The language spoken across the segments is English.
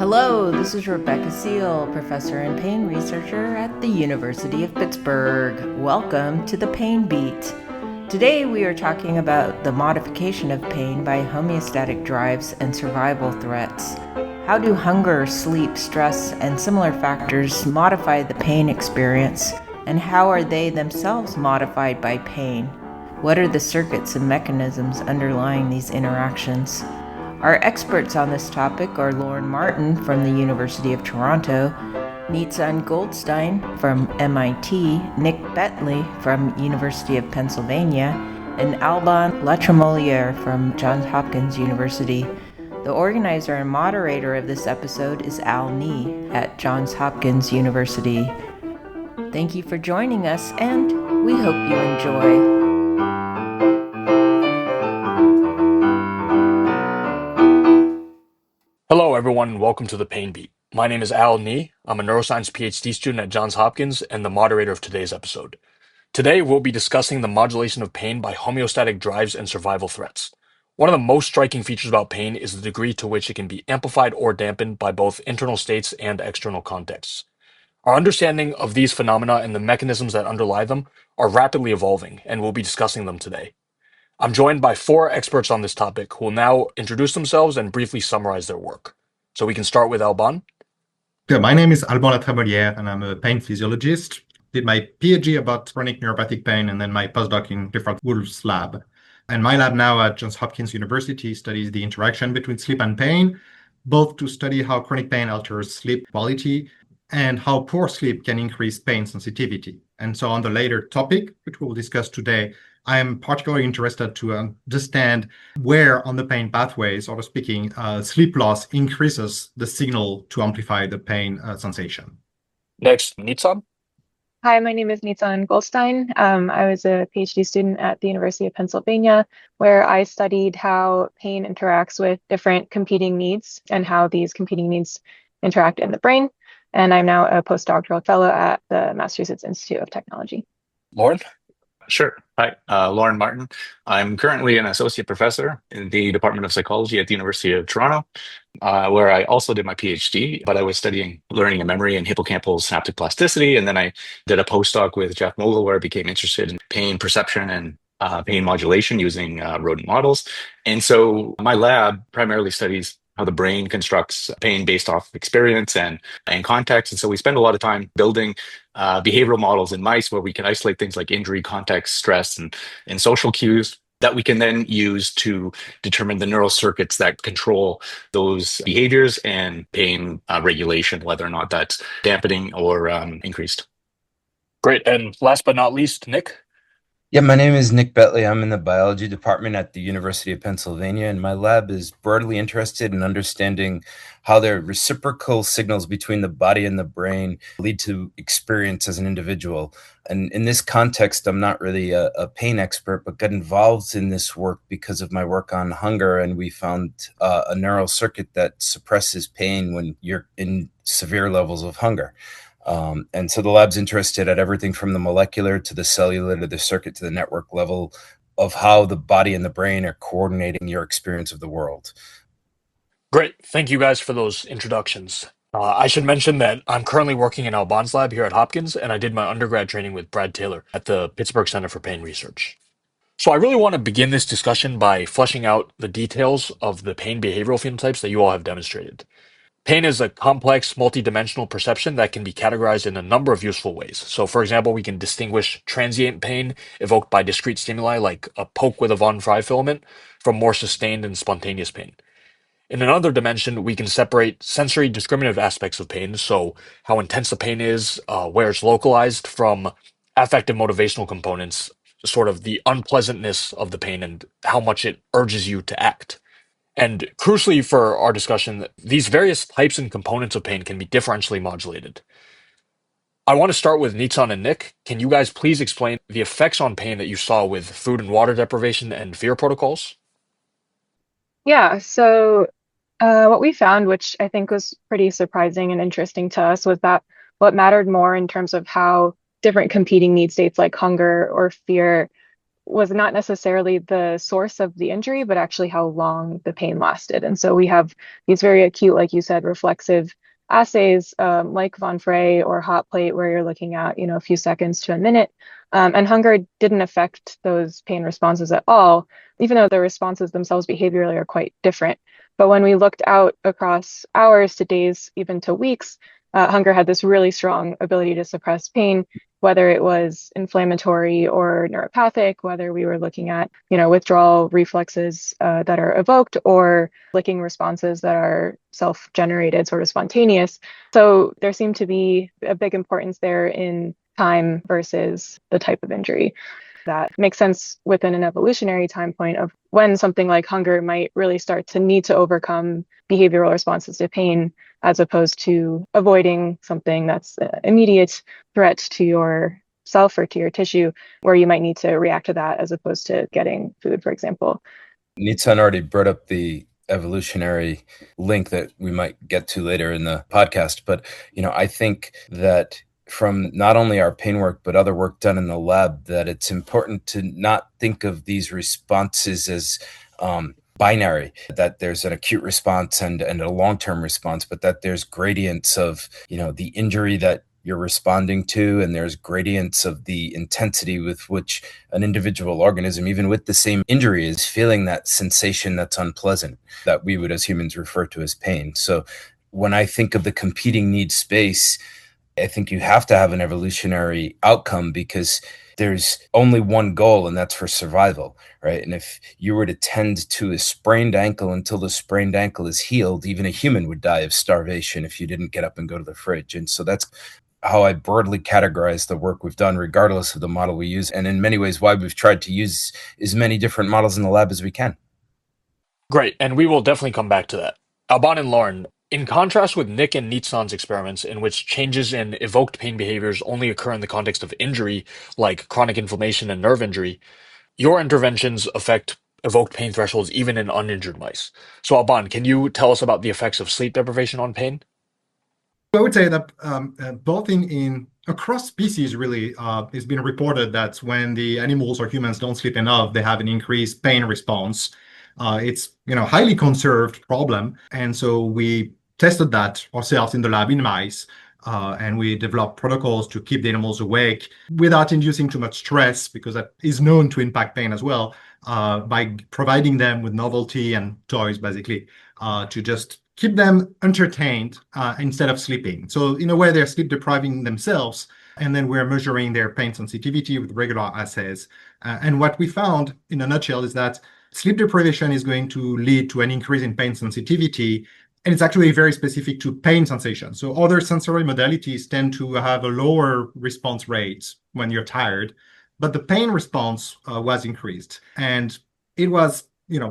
Hello, this is Rebecca Seal, professor and pain researcher at the University of Pittsburgh. Welcome to the Pain Beat. Today we are talking about the modification of pain by homeostatic drives and survival threats. How do hunger, sleep, stress, and similar factors modify the pain experience, and how are they themselves modified by pain? What are the circuits and mechanisms underlying these interactions? Our experts on this topic are Loren Martin from the University of Toronto, Nitsan Goldstein from MIT, Nick Betley from University of Pennsylvania, and Alban Latremolier from Johns Hopkins University. The organizer and moderator of this episode is Al Nee at Johns Hopkins University. Thank you for joining us, and we hope you enjoy. Hello, everyone, and welcome to the Pain Beat. My name is Al Nee. I'm a neuroscience PhD student at Johns Hopkins and the moderator of today's episode. Today, we'll be discussing the modulation of pain by homeostatic drives and survival threats. One of the most striking features about pain is the degree to which it can be amplified or dampened by both internal states and external contexts. Our understanding of these phenomena and the mechanisms that underlie them are rapidly evolving, and we'll be discussing them today. I'm joined by four experts on this topic who will now introduce themselves and briefly summarize their work. So we can start with Alban. My name is Alban Latremolier, and I'm a pain physiologist. Did my PhD about chronic neuropathic pain and then my postdoc in Clifford Wolf's lab. And my lab now at Johns Hopkins University studies the interaction between sleep and pain, both to study how chronic pain alters sleep quality and how poor sleep can increase pain sensitivity. And so on the later topic, which we'll discuss today, I am particularly interested to understand where on the pain pathways, or speaking, sleep loss increases the signal to amplify the pain sensation. Next, Nitsan. Hi, my name is Nitsan Goldstein. I was a PhD student at the University of Pennsylvania, where I studied how pain interacts with different competing needs and how these competing needs interact in the brain. And I'm now a postdoctoral fellow at the Massachusetts Institute of Technology. Loren. Sure. Hi, Loren Martin. I'm currently an associate professor in the Department of Psychology at the University of Toronto, where I also did my PhD, but I was studying learning and memory and hippocampal synaptic plasticity. And then I did a postdoc with Jeff Mogul, where I became interested in pain perception and pain modulation using rodent models. And so my lab primarily studies how the brain constructs pain based off experience and context. And so we spend a lot of time building behavioral models in mice where we can isolate things like injury, context, stress, and social cues that we can then use to determine the neural circuits that control those behaviors and pain regulation, whether or not that's dampening or increased. Great. And last but not least, Nick. Yeah, my name is Nick Betley. I'm in the biology department at the University of Pennsylvania, and my lab is broadly interested in understanding how the reciprocal signals between the body and the brain lead to experience as an individual. And in this context, I'm not really a pain expert, but got involved in this work because of my work on hunger, and we found a neural circuit that suppresses pain when you're in severe levels of hunger. And so the lab's interested at everything from the molecular to the cellular to the circuit to the network level of how the body and the brain are coordinating your experience of the world. Great. Thank you guys for those introductions. I should mention that I'm currently working in Alban's lab here at Hopkins, and I did my undergrad training with Brad Taylor at the Pittsburgh Center for Pain Research. So I really want to begin this discussion by fleshing out the details of the pain behavioral phenotypes that you all have demonstrated. Pain is a complex, multidimensional perception that can be categorized in a number of useful ways. So, for example, we can distinguish transient pain evoked by discrete stimuli like a poke with a von Frey filament from more sustained and spontaneous pain. In another dimension, we can separate sensory discriminative aspects of pain, so how intense the pain is, where it's localized, from affective motivational components, sort of the unpleasantness of the pain and how much it urges you to act. And crucially for our discussion, these various types and components of pain can be differentially modulated. I want to start with Nitsan and Nick. Can you guys please explain the effects on pain that you saw with food and water deprivation and fear protocols? Yeah, so what we found, which I think was pretty surprising and interesting to us, was that what mattered more in terms of how different competing need states like hunger or fear was not necessarily the source of the injury, but actually how long the pain lasted. And so we have these very acute, like you said, reflexive assays like Von Frey or hot plate, where you're looking at, a few seconds to a minute. And hunger didn't affect those pain responses at all, even though the responses themselves behaviorally are quite different. But when we looked out across hours to days, even to weeks, hunger had this really strong ability to suppress pain, whether it was inflammatory or neuropathic, whether we were looking at, withdrawal reflexes that are evoked or licking responses that are self-generated, sort of spontaneous. So there seemed to be a big importance there in time versus the type of injury. That makes sense within an evolutionary time point of when something like hunger might really start to need to overcome behavioral responses to pain, as opposed to avoiding something that's an immediate threat to yourself or to your tissue, where you might need to react to that as opposed to getting food, for example. Nitsan already brought up the evolutionary link that we might get to later in the podcast. But, I think that from not only our pain work, but other work done in the lab, that it's important to not think of these responses as binary, that there's an acute response and a long-term response, but that there's gradients of, the injury that you're responding to, and there's gradients of the intensity with which an individual organism, even with the same injury, is feeling that sensation that's unpleasant, that we would as humans refer to as pain. So when I think of the competing need space, I think you have to have an evolutionary outcome, because there's only one goal, and that's for survival, right? And if you were to tend to a sprained ankle until the sprained ankle is healed, even a human would die of starvation if you didn't get up and go to the fridge. And so that's how I broadly categorize the work we've done, regardless of the model we use, and in many ways why we've tried to use as many different models in the lab as we can. Great, and we will definitely come back to that. Alban and Loren, in contrast with Nick and Nitsan's experiments, in which changes in evoked pain behaviors only occur in the context of injury, like chronic inflammation and nerve injury, your interventions affect evoked pain thresholds even in uninjured mice. So, Alban, can you tell us about the effects of sleep deprivation on pain? I would say that both in across species, really, it's been reported that when the animals or humans don't sleep enough, they have an increased pain response. It's highly conserved problem, and so we tested that ourselves in the lab in mice, and we developed protocols to keep the animals awake without inducing too much stress, because that is known to impact pain as well, by providing them with novelty and toys, basically, to just keep them entertained instead of sleeping. So in a way, they're sleep depriving themselves, and then we're measuring their pain sensitivity with regular assays. And what we found, in a nutshell, is that sleep deprivation is going to lead to an increase in pain sensitivity, and it's actually very specific to pain sensation. So other sensory modalities tend to have a lower response rate when you're tired, but the pain response was increased. And it was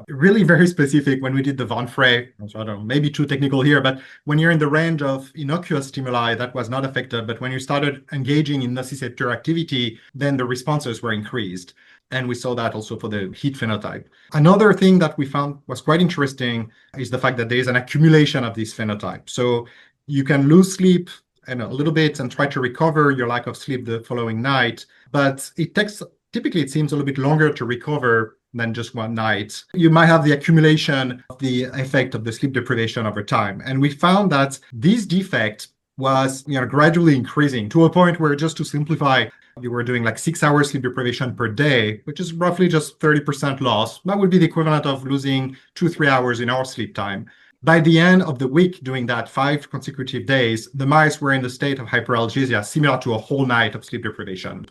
really very specific when we did the Von Frey. So I don't know, maybe too technical here, but when you're in the range of innocuous stimuli, that was not affected. But when you started engaging in nociceptor activity, then the responses were increased. And we saw that also for the heat phenotype. Another thing that we found was quite interesting is the fact that there is an accumulation of this phenotype. So you can lose sleep a little bit and try to recover your lack of sleep the following night, but typically it seems a little bit longer to recover than just one night. You might have the accumulation of the effect of the sleep deprivation over time. And we found that this defect was gradually increasing to a point where, just to simplify, you were doing like 6 hours sleep deprivation per day, which is roughly just 30% loss. That would be the equivalent of losing 2-3 hours in our sleep time. By the end of the week, doing that 5 consecutive days, the mice were in the state of hyperalgesia, similar to a whole night of sleep deprivation.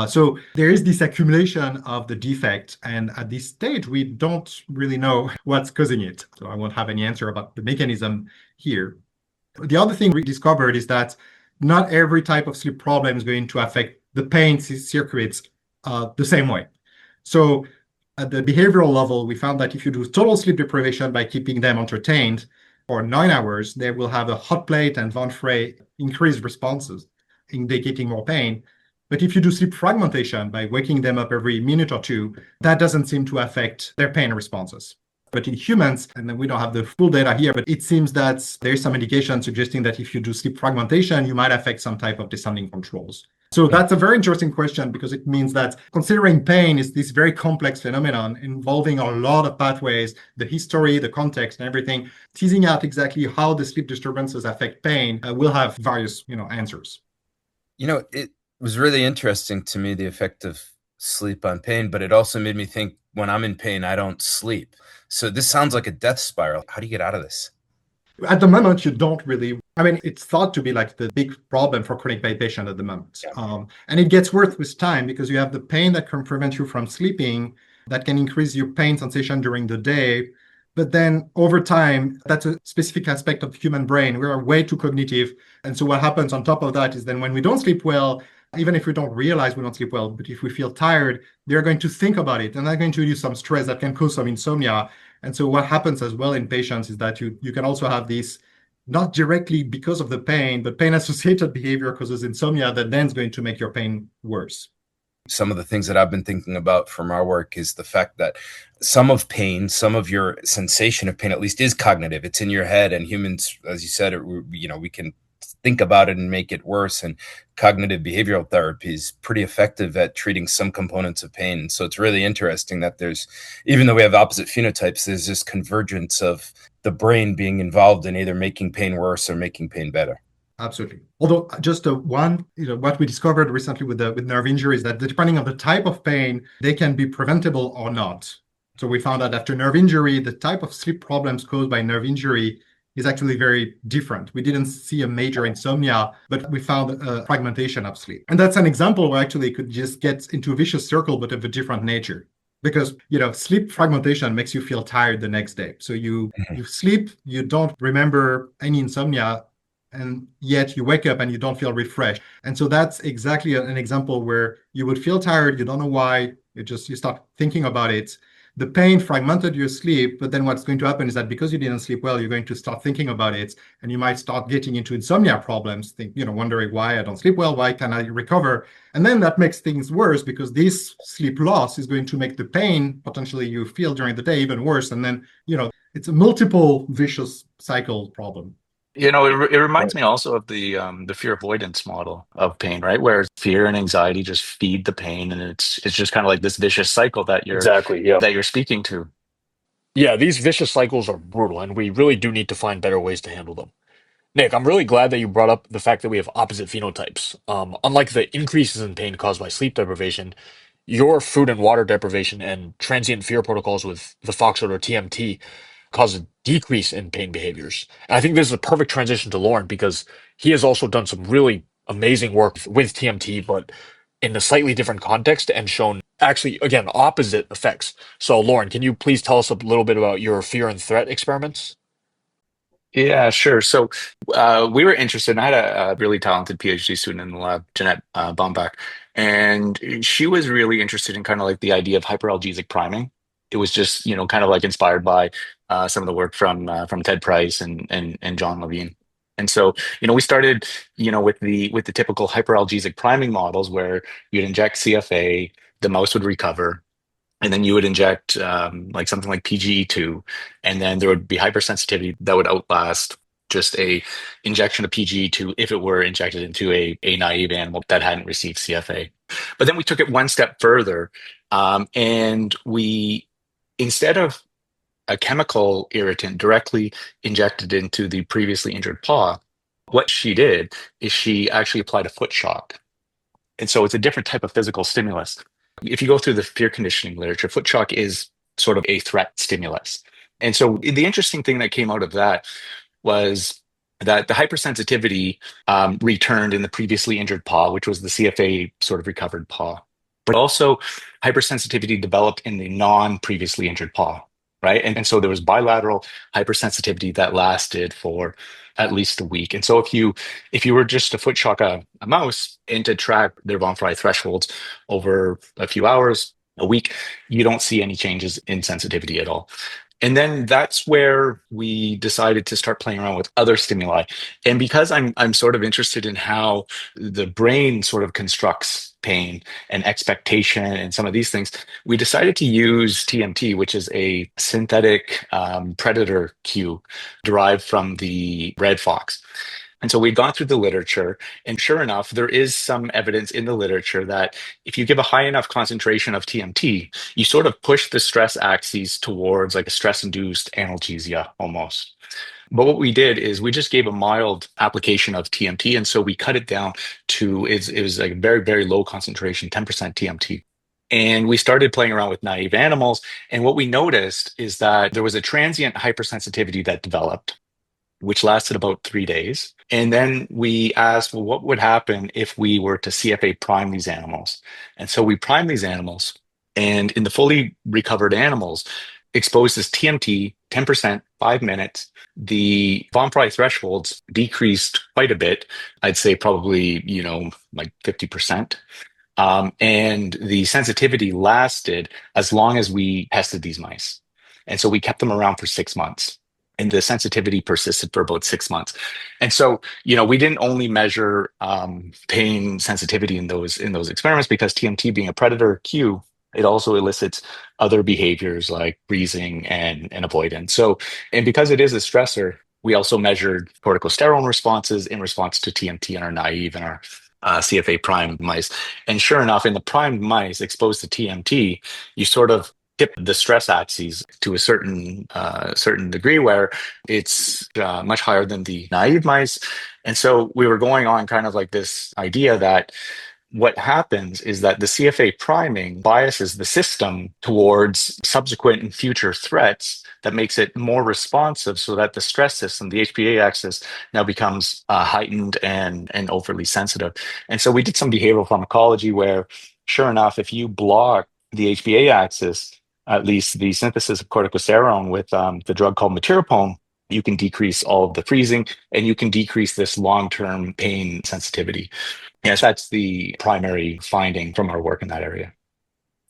So there is this accumulation of the defect, and at this stage, we don't really know what's causing it. So I won't have any answer about the mechanism here. The other thing we discovered is that not every type of sleep problem is going to affect the pain circuits the same way. So at the behavioral level, we found that if you do total sleep deprivation by keeping them entertained for 9 hours, they will have a hot plate and Von Frey increased responses, indicating more pain. But if you do sleep fragmentation by waking them up every minute or two, that doesn't seem to affect their pain responses. But in humans, and then we don't have the full data here, but it seems that there's some indication suggesting that if you do sleep fragmentation, you might affect some type of descending controls. So that's a very interesting question because it means that considering pain is this very complex phenomenon involving a lot of pathways, the history, the context, and everything, teasing out exactly how the sleep disturbances affect pain will have various, answers. It was really interesting to me, the effect of sleep on pain, but it also made me think when I'm in pain, I don't sleep. So this sounds like a death spiral. How do you get out of this? At the moment, you don't really. I mean, it's thought to be like the big problem for chronic pain patients at the moment. Yeah. And it gets worse with time because you have the pain that can prevent you from sleeping, that can increase your pain sensation during the day. But then over time, that's a specific aspect of the human brain. We are way too cognitive. And so what happens on top of that is then when we don't sleep well, even if we don't realize we don't sleep well, but if we feel tired, they're going to think about it and they're going to use some stress that can cause some insomnia. And so what happens as well in patients is that you can also have this, not directly because of the pain, but pain-associated behavior causes insomnia that then is going to make your pain worse. Some of the things that I've been thinking about from our work is the fact that some of pain, some of your sensation of pain at least is cognitive. It's in your head, and humans, as you said, we can think about it and make it worse. And cognitive behavioral therapy is pretty effective at treating some components of pain. So it's really interesting that even though we have opposite phenotypes, there's this convergence of the brain being involved in either making pain worse or making pain better. Absolutely. Although just what we discovered recently with nerve injuries, that depending on the type of pain, they can be preventable or not. So we found out after nerve injury, the type of sleep problems caused by nerve injury is actually very different. We didn't see a major insomnia, but we found a fragmentation of sleep. And that's an example where actually it could just get into a vicious circle, but of a different nature. Because, sleep fragmentation makes you feel tired the next day. So you sleep, you don't remember any insomnia, and yet you wake up and you don't feel refreshed. And so that's exactly an example where you would feel tired, you don't know why, you start thinking about it. The pain fragmented your sleep, but then what's going to happen is that because you didn't sleep well, you're going to start thinking about it, and you might start getting into insomnia problems, wondering why I don't sleep well, why can I recover? And then that makes things worse because this sleep loss is going to make the pain potentially you feel during the day even worse. And then, it's a multiple vicious cycle problem. It reminds me also of the fear avoidance model of pain, right? Where fear and anxiety just feed the pain, and it's just kind of like this vicious cycle that you're speaking to. Yeah, these vicious cycles are brutal, and we really do need to find better ways to handle them. Nick, I'm really glad that you brought up the fact that we have opposite phenotypes. Unlike the increases in pain caused by sleep deprivation, your food and water deprivation and transient fear protocols with the Foxtrot or TMT cause a decrease in pain behaviors. And I think this is a perfect transition to Loren because he has also done some really amazing work with TMT, but in a slightly different context and shown actually, again, opposite effects. So, Loren, can you please tell us a little bit about your fear and threat experiments? Yeah, sure. So we were interested, and I had a really talented PhD student in the lab, Jeanette Baumbach, and she was really interested in kind of like the idea of hyperalgesic priming. It was just, kind of like inspired by some of the work from Ted Price and John Levine. And so, we started, with the typical hyperalgesic priming models where you'd inject CFA, the mouse would recover, and then you would inject like something like PGE2, and then there would be hypersensitivity that would outlast just a injection of PGE2 if it were injected into a naive animal that hadn't received CFA. But then we took it one step further, and we, instead of a chemical irritant directly injected into the previously injured paw, what she did is she actually applied a foot shock. And so it's a different type of physical stimulus. If you go through the fear conditioning literature, foot shock is sort of a threat stimulus. And so the interesting thing that came out of that was that the hypersensitivity returned in the previously injured paw, which was the CFA sort of recovered paw. But also hypersensitivity developed in the non-previously injured paw, right? And so there was bilateral hypersensitivity that lasted for at least a week. And so if you were just to foot shock a mouse and to track their von Frey thresholds over a few hours, a week, you don't see any changes in sensitivity at all. And then that's where we decided to start playing around with other stimuli. And because I'm sort of interested in how the brain sort of constructs pain and expectation and some of these things, we decided to use TMT, which is a synthetic predator cue derived from the red fox. And so we'd gone through the literature, and sure enough, there is some evidence in the literature that if you give a high enough concentration of TMT, you sort of push the stress axes towards like a stress-induced analgesia almost. But what we did is we just gave a mild application of TMT, and so we cut it down to it was like very, very low concentration, 10% TMT. And we started playing around with naive animals. And what we noticed is that there was a transient hypersensitivity that developed, which lasted about 3 days. And then we asked, well, what would happen if we were to CFA prime these animals? And so we primed these animals, and in the fully recovered animals, exposed as TMT, 10%, 5 minutes, the von Frey thresholds decreased quite a bit. I'd say probably, like 50%. And the sensitivity lasted as long as we tested these mice. And so we kept them around for 6 months. And the sensitivity persisted for about 6 months. And so, we didn't only measure pain sensitivity in those experiments, because TMT being a predator cue, it also elicits other behaviors like freezing and avoidance. So, and because it is a stressor, we also measured corticosterone responses in response to TMT in our naive and our CFA primed mice. And sure enough, in the primed mice exposed to TMT, you sort of tip the stress axes to a certain degree where it's much higher than the naive mice. And so we were going on kind of like this idea that what happens is that the CFA priming biases the system towards subsequent and future threats that makes it more responsive, so that the stress system, the HPA axis, now becomes heightened and overly sensitive. And so we did some behavioral pharmacology where, sure enough, if you block the HPA axis, at least the synthesis of corticosterone with the drug called meteropone, you can decrease all of the freezing, and you can decrease this long-term pain sensitivity. Yes, that's the primary finding from our work in that area.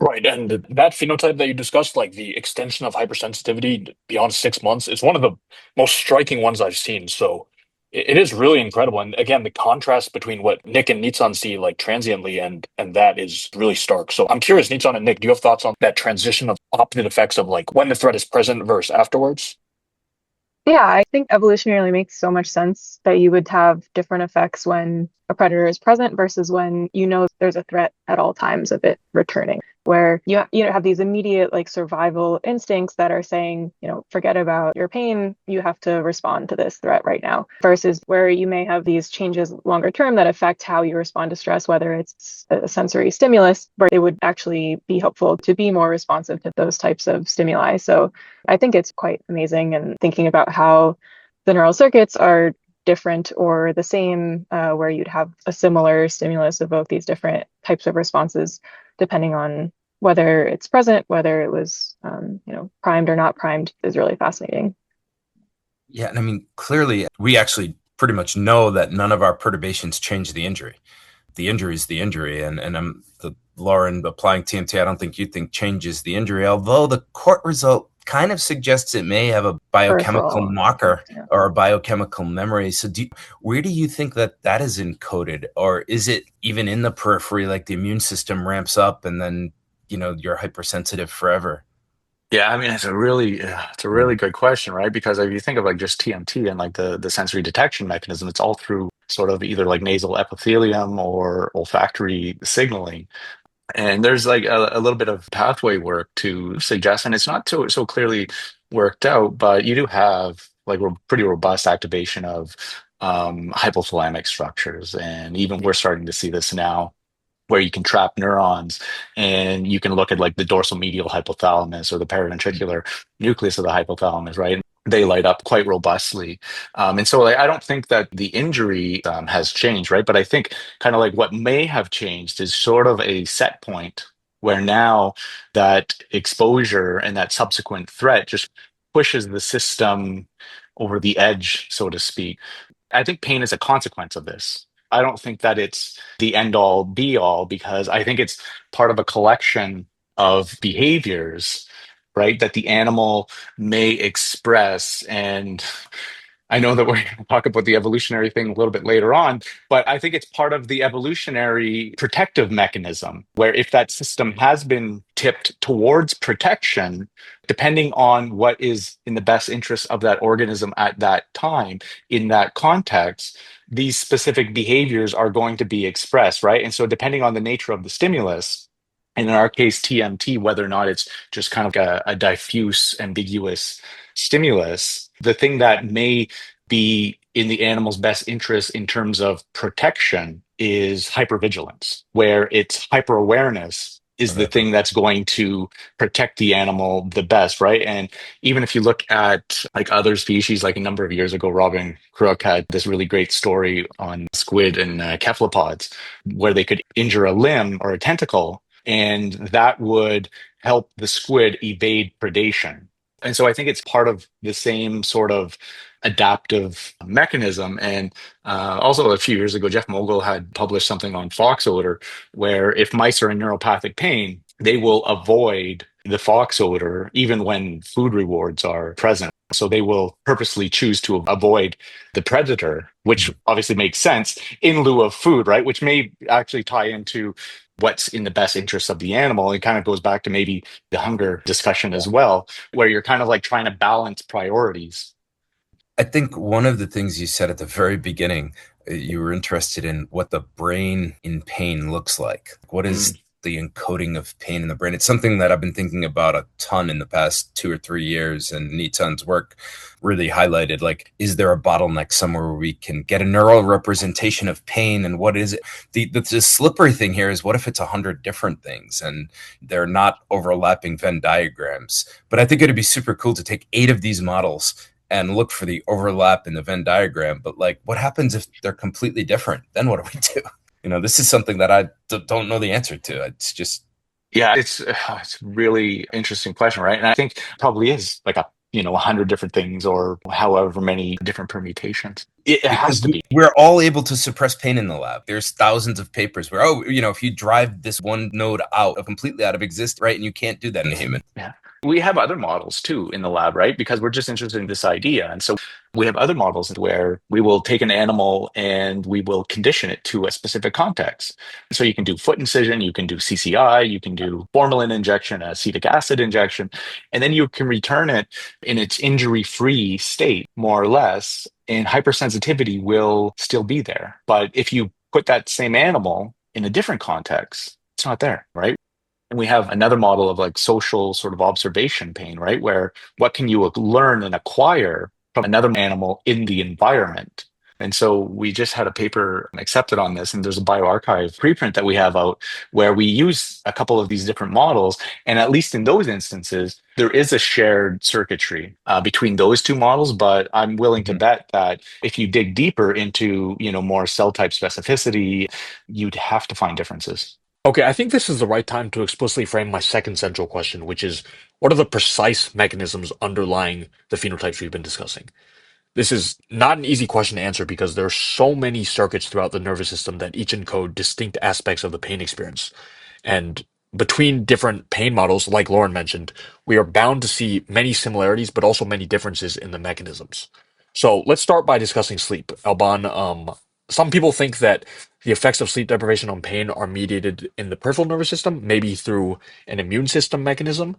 Right. And that phenotype that you discussed, like the extension of hypersensitivity beyond 6 months, is one of the most striking ones I've seen. So it is really incredible. And again, the contrast between what Nick and Nitsan see like transiently and that is really stark. So I'm curious, Nitsan and Nick, do you have thoughts on that transition of opposite effects of like when the threat is present versus afterwards? Yeah, I think evolutionarily makes so much sense that you would have different effects when a predator is present versus when there's a threat at all times of it returning, where you have these immediate like survival instincts that are saying, forget about your pain, you have to respond to this threat right now, versus where you may have these changes longer term that affect how you respond to stress, whether it's a sensory stimulus, where it would actually be helpful to be more responsive to those types of stimuli. So I think it's quite amazing, and thinking about how the neural circuits are different or the same, where you'd have a similar stimulus evoke these different types of responses depending on whether it's present, whether it was primed or not primed, is really fascinating. Yeah, and I mean, clearly, we actually pretty much know that none of our perturbations change the injury. The injury is the injury, and the Loren applying TMT, I don't think you think changes the injury, although the court result kind of suggests it may have a biochemical marker or a biochemical memory. So where do you think that is encoded? Or is it even in the periphery, like the immune system ramps up and then, you're hypersensitive forever? Yeah, I mean, it's a really good question, right? Because if you think of like just TMT and like the sensory detection mechanism, it's all through sort of either like nasal epithelium or olfactory signaling. And there's like a little bit of pathway work to suggest, and it's not so clearly worked out, but you do have like pretty robust activation of hypothalamic structures. And even we're starting to see this now, where you can trap neurons and you can look at like the dorsal medial hypothalamus or the paraventricular nucleus of the hypothalamus, right? They light up quite robustly. And so I don't think that the injury has changed, right? But I think kind of like what may have changed is sort of a set point where now that exposure and that subsequent threat just pushes the system over the edge, so to speak. I think pain is a consequence of this. I don't think that it's the end all be all, because I think it's part of a collection of behaviors, right, that the animal may express. And I know that we're going to talk about the evolutionary thing a little bit later on, but I think it's part of the evolutionary protective mechanism where if that system has been tipped towards protection, depending on what is in the best interest of that organism at that time, in that context, these specific behaviors are going to be expressed, right? And so depending on the nature of the stimulus, and in our case, TMT, whether or not it's just kind of a diffuse, ambiguous stimulus, the thing that may be in the animal's best interest in terms of protection is hypervigilance, where its hyperawareness is the thing that's going to protect the animal the best, right? And even if you look at like other species, like a number of years ago, Robin Crook had this really great story on squid and cephalopods, where they could injure a limb or a tentacle, and that would help the squid evade predation. And so I think it's part of the same sort of adaptive mechanism. And also a few years ago, Jeff Mogul had published something on fox odor, where if mice are in neuropathic pain, they will avoid the fox odor even when food rewards are present. So they will purposely choose to avoid the predator, which obviously makes sense in lieu of food, right? Which may actually tie into what's in the best interest of the animal. It kind of goes back to maybe the hunger discussion as well, where you're kind of like trying to balance priorities. I think one of the things you said at the very beginning, you were interested in what the brain in pain looks like. What is the encoding of pain in the brain? It's something that I've been thinking about a ton in the past 2 or 3 years, and Nitsan's work really highlighted, like, is there a bottleneck somewhere where we can get a neural representation of pain, and what is it? The slippery thing here is, what if it's 100 different things and they're not overlapping Venn diagrams? But I think it'd be super cool to take 8 of these models and look for the overlap in the Venn diagram. But like, what happens if they're completely different? Then what do we do? You know, this is something that I don't know the answer to. It's just... Yeah, it's a really interesting question, right? And I think probably is like 100 different things or however many different permutations. It has to be. We're all able to suppress pain in the lab. There's thousands of papers where, if you drive this one node completely out of existence, right? And you can't do that in a human. Yeah. We have other models too in the lab, right? Because we're just interested in this idea. And so we have other models where we will take an animal and we will condition it to a specific context. So you can do foot incision, you can do CCI, you can do formalin injection, acetic acid injection, and then you can return it in its injury-free state, more or less, and hypersensitivity will still be there. But if you put that same animal in a different context, it's not there, right? And we have another model of like social sort of observation pain, right? Where what can you learn and acquire from another animal in the environment? And so we just had a paper accepted on this, and there's a bioarchive preprint that we have out where we use a couple of these different models. And at least in those instances, there is a shared circuitry between those two models. But I'm willing to bet that if you dig deeper into, more cell type specificity, you'd have to find differences. Okay, I think this is the right time to explicitly frame my second central question, which is, what are the precise mechanisms underlying the phenotypes we've been discussing? This is not an easy question to answer because there are so many circuits throughout the nervous system that each encode distinct aspects of the pain experience. And between different pain models, like Loren mentioned, we are bound to see many similarities, but also many differences in the mechanisms. So let's start by discussing sleep. Alban, some people think that the effects of sleep deprivation on pain are mediated in the peripheral nervous system, maybe through an immune system mechanism.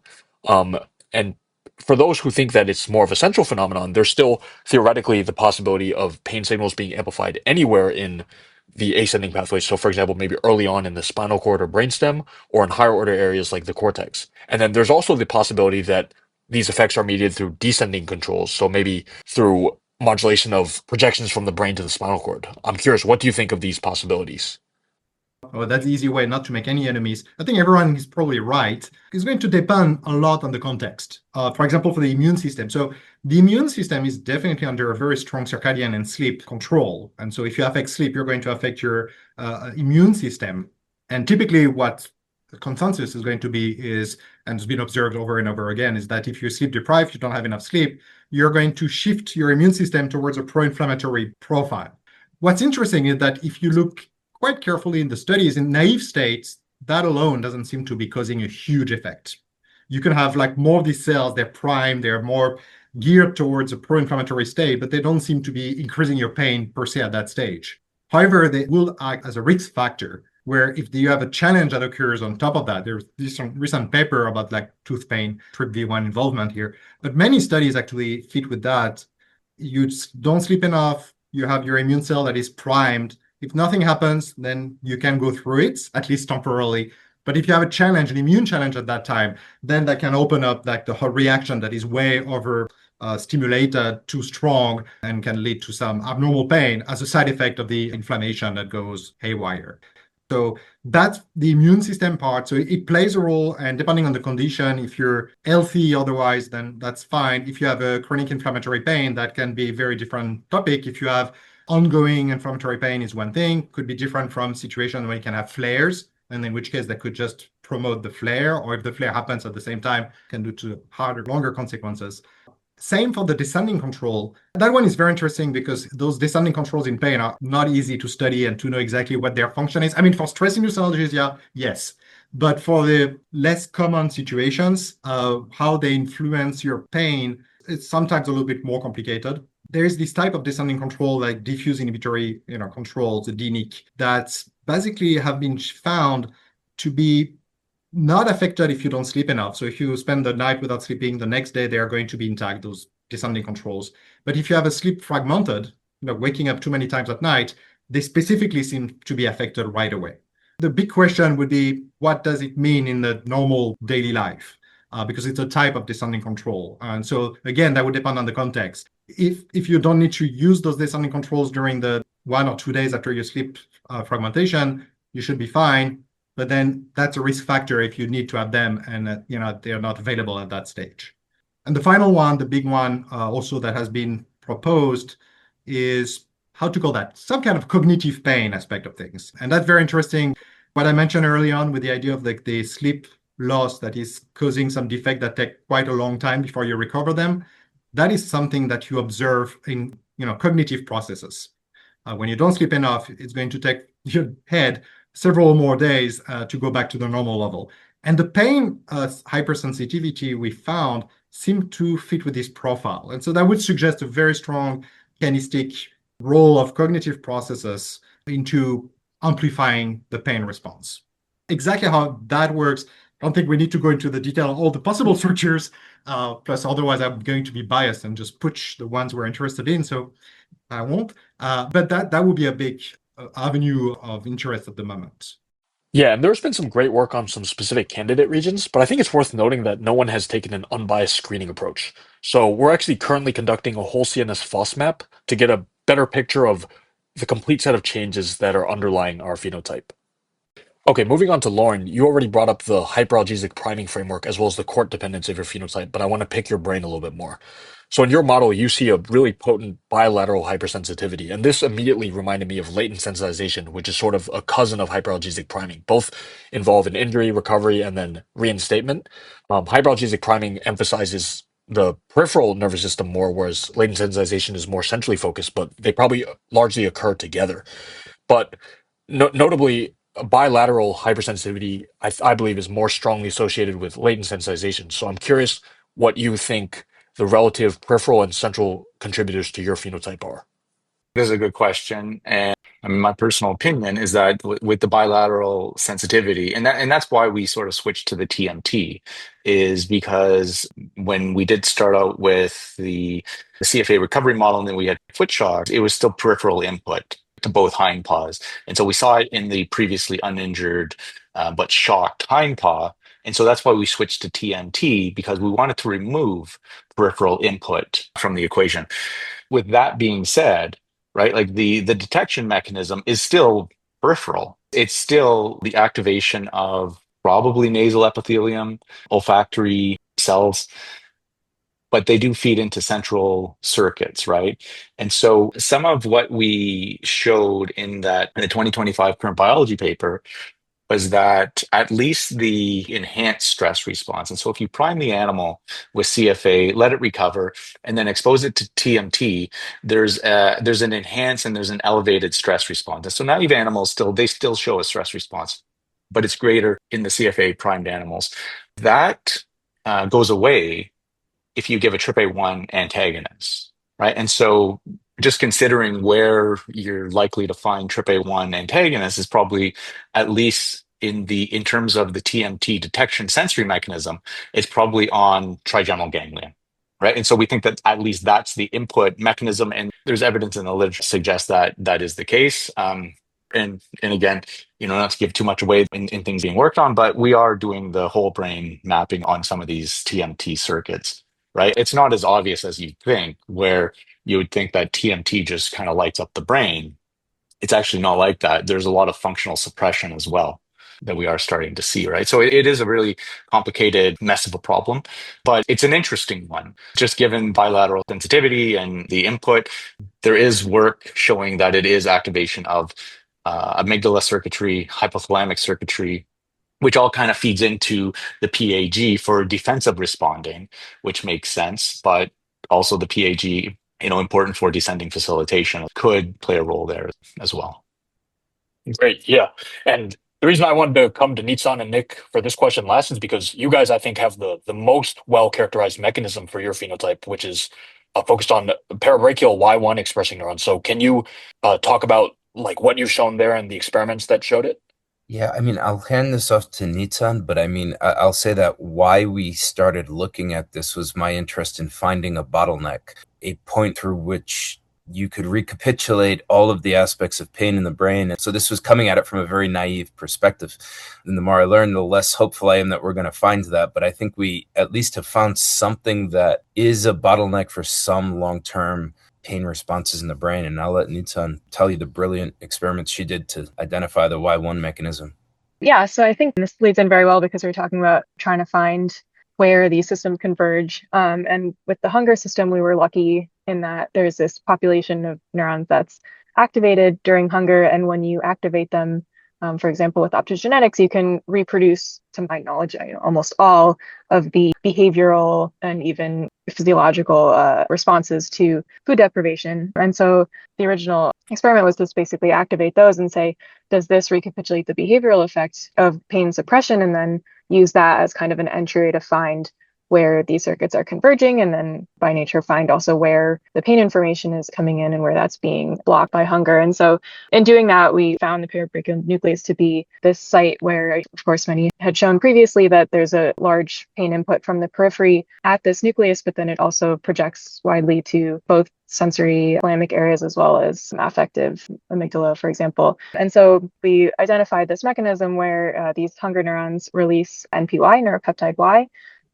And for those who think that it's more of a central phenomenon, there's still theoretically the possibility of pain signals being amplified anywhere in the ascending pathways. So, for example, maybe early on in the spinal cord or brainstem, or in higher order areas like the cortex. And then there's also the possibility that these effects are mediated through descending controls. So maybe through modulation of projections from the brain to the spinal cord. I'm curious, what do you think of these possibilities? Oh, that's the easy way not to make any enemies. I think everyone is probably right. It's going to depend a lot on the context. For example, for the immune system. So the immune system is definitely under a very strong circadian and sleep control. And so if you affect sleep, you're going to affect your immune system. And typically what the consensus is going to be is, and it's been observed over and over again, is that if you're sleep deprived, you don't have enough sleep, you're going to shift your immune system towards a pro-inflammatory profile. What's interesting is that if you look quite carefully in the studies, in naive states, that alone doesn't seem to be causing a huge effect. You can have like more of these cells, they're primed, they're more geared towards a pro-inflammatory state, but they don't seem to be increasing your pain per se at that stage. However, they will act as a risk factor where if you have a challenge that occurs on top of that, there's this recent paper about like tooth pain, TRPV1 involvement here, but many studies actually fit with that. You don't sleep enough, you have your immune cell that is primed. If nothing happens, then you can go through it, at least temporarily. But if you have a challenge, an immune challenge at that time, then that can open up like the whole reaction that is way over stimulated, too strong, and can lead to some abnormal pain as a side effect of the inflammation that goes haywire. So that's the immune system part. So it plays a role, and depending on the condition, if you're healthy otherwise, then that's fine. If you have a chronic inflammatory pain, that can be a very different topic. If you have ongoing inflammatory pain is one thing, could be different from situation where you can have flares, and in which case that could just promote the flare, or if the flare happens at the same time, can lead to harder, longer consequences. Same for the descending control. That one is very interesting because those descending controls in pain are not easy to study and to know exactly what their function is. I mean, for stress-induced analgesia, yes. But for the less common situations, how they influence your pain, it's sometimes a little bit more complicated. There is this type of descending control like diffuse inhibitory controls, the DNIC, that basically have been found to be not affected if you don't sleep enough. So if you spend the night without sleeping, the next day they are going to be intact, those descending controls. But if you have a sleep fragmented, waking up too many times at night, they specifically seem to be affected right away. The big question would be, what does it mean in the normal daily life? Because it's a type of descending control. And so again, that would depend on the context. If you don't need to use those descending controls during the 1 or 2 days after your sleep fragmentation, you should be fine. But then that's a risk factor if you need to have them and they are not available at that stage. And the final one, the big one also that has been proposed is how to call that some kind of cognitive pain aspect of things. And that's very interesting. What I mentioned early on with the idea of like the sleep loss that is causing some defect that take quite a long time before you recover them. That is something that you observe in cognitive processes. When you don't sleep enough, it's going to take your head several more days to go back to the normal level. And the pain hypersensitivity we found seemed to fit with this profile. And so that would suggest a very strong kinesthetic role of cognitive processes into amplifying the pain response. Exactly how that works, I don't think we need to go into the detail of all the possible structures, plus otherwise I'm going to be biased and just push the ones we're interested in, so I won't. But that would be a big avenue of interest at the moment. Yeah, and there's been some great work on some specific candidate regions, but I think it's worth noting that no one has taken an unbiased screening approach. So we're actually currently conducting a whole CNS FOSS map to get a better picture of the complete set of changes that are underlying our phenotype. Okay, moving on to Loren, you already brought up the hyperalgesic priming framework as well as the court dependence of your phenotype, but I want to pick your brain a little bit more. So in your model, you see a really potent bilateral hypersensitivity, and this immediately reminded me of latent sensitization, which is sort of a cousin of hyperalgesic priming. Both involve an injury, recovery, and then reinstatement. Hyperalgesic priming emphasizes the peripheral nervous system more, whereas latent sensitization is more centrally focused, but they probably largely occur together. But notably, bilateral hypersensitivity, I believe, is more strongly associated with latent sensitization. So I'm curious what you think the relative peripheral and central contributors to your phenotype are. This is a good question. And I mean, my personal opinion is that with the bilateral sensitivity, and that's why we sort of switched to the TMT, is because when we did start out with the CFA recovery model and then we had foot shocks, it was still peripheral input to both hind paws. And so we saw it in the previously uninjured but shocked hind paw. And so that's why we switched to TMT, because we wanted to remove peripheral input from the equation. With that being said, right, like the detection mechanism is still peripheral. It's still the activation of probably nasal epithelium, olfactory cells, but they do feed into central circuits, right? And so some of what we showed in the 2025 current biology paper was that at least the enhanced stress response. And so if you prime the animal with CFA, let it recover, and then expose it to TMT, there's an enhanced and there's an elevated stress response. And so naive animals they still show a stress response, but it's greater in the CFA primed animals. That goes away if you give a TRPA1 antagonist, right? And so just considering where you're likely to find TRPA1 antagonists is probably, at least in terms of the TMT detection sensory mechanism, it's probably on trigeminal ganglion. Right. And so we think that at least that's the input mechanism. And there's evidence in the literature suggests that that is the case. And again, not to give too much away in things being worked on, but we are doing the whole brain mapping on some of these TMT circuits, right? It's not as obvious as you think, where you would think that TMT just kind of lights up the brain. It's actually not like that. There's a lot of functional suppression as well that we are starting to see, right? So it is a really complicated mess of a problem, but it's an interesting one. Just given bilateral sensitivity and the input, there is work showing that it is activation of amygdala circuitry, hypothalamic circuitry, which all kind of feeds into the PAG for defensive responding, which makes sense, but also the PAG, important for descending facilitation, could play a role there as well. Great. Yeah. And the reason I wanted to come to Nitsan and Nick for this question last is because you guys, I think, have the most well-characterized mechanism for your phenotype, which is focused on parabrachial Y1 expressing neurons. So can you talk about what you've shown there and the experiments that showed it? Yeah, I'll hand this off to Nitsan, but I'll say that why we started looking at this was my interest in finding a bottleneck, a point through which you could recapitulate all of the aspects of pain in the brain. And so this was coming at it from a very naive perspective. And the more I learn, the less hopeful I am that we're going to find that. But I think we at least have found something that is a bottleneck for some long-term pain responses in the brain. And I'll let Nitsan tell you the brilliant experiments she did to identify the Y1 mechanism. Yeah, so I think this leads in very well because we're talking about trying to find where these systems converge. And with the hunger system, we were lucky in that there's this population of neurons that's activated during hunger. And when you activate them, for example, with optogenetics, you can reproduce, to my knowledge, almost all of the behavioral and even physiological responses to food deprivation. And so the original experiment was to basically activate those and say, does this recapitulate the behavioral effect of pain suppression? And then use that as kind of an entry to find where these circuits are converging, and then by nature find also where the pain information is coming in and where that's being blocked by hunger. And so in doing that, we found the parabrachial nucleus to be this site where, of course, many had shown previously that there's a large pain input from the periphery at this nucleus, but then it also projects widely to both sensory thalamic areas as well as affective amygdala, for example. And so we identified this mechanism where these hunger neurons release NPY, neuropeptide Y,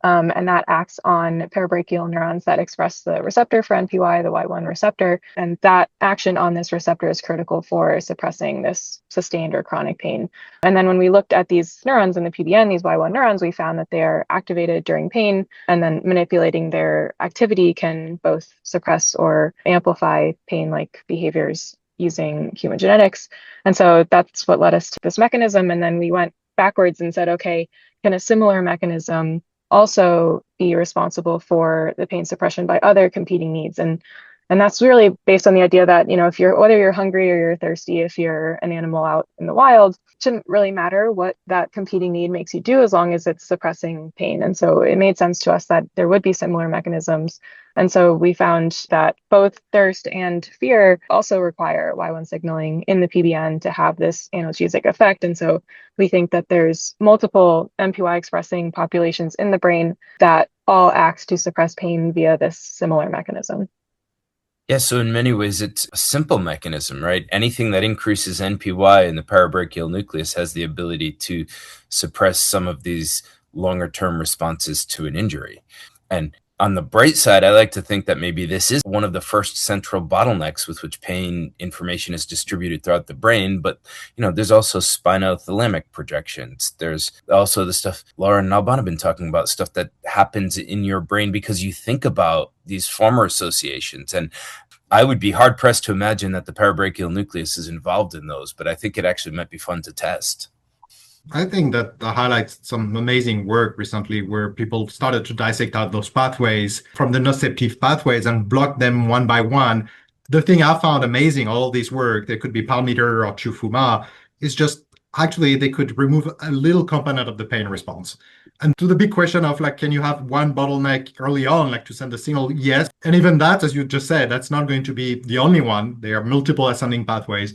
and that acts on parabrachial neurons that express the receptor for NPY, the Y1 receptor. And that action on this receptor is critical for suppressing this sustained or chronic pain. And then when we looked at these neurons in the PBN, these Y1 neurons, we found that they are activated during pain, and then manipulating their activity can both suppress or amplify pain-like behaviors using human genetics. And so that's what led us to this mechanism. And then we went backwards and said, okay, can a similar mechanism also be responsible for the pain suppression by other competing needs? And that's really based on the idea that, if whether you're hungry or you're thirsty, if you're an animal out in the wild, it shouldn't really matter what that competing need makes you do as long as it's suppressing pain. And so it made sense to us that there would be similar mechanisms. And so we found that both thirst and fear also require Y1 signaling in the PBN to have this analgesic effect. And so we think that there's multiple NPY expressing populations in the brain that all act to suppress pain via this similar mechanism. Yeah, so in many ways, it's a simple mechanism, right? Anything that increases NPY in the parabrachial nucleus has the ability to suppress some of these longer-term responses to an injury. And on the bright side, I like to think that maybe this is one of the first central bottlenecks with which pain information is distributed throughout the brain. But, there's also spinothalamic projections. There's also the stuff Loren and Alban have been talking about, stuff that happens in your brain because you think about these former associations. And I would be hard pressed to imagine that the parabrachial nucleus is involved in those, but I think it actually might be fun to test. I think that highlights some amazing work recently where people started to dissect out those pathways from the nociceptive pathways and block them one by one. The thing I found amazing, all this work, there could be Palmeter or Chufuma, is just actually they could remove a little component of the pain response. And to the big question of like, can you have one bottleneck early on, like to send a signal? Yes. And even that, as you just said, that's not going to be the only one. There are multiple ascending pathways.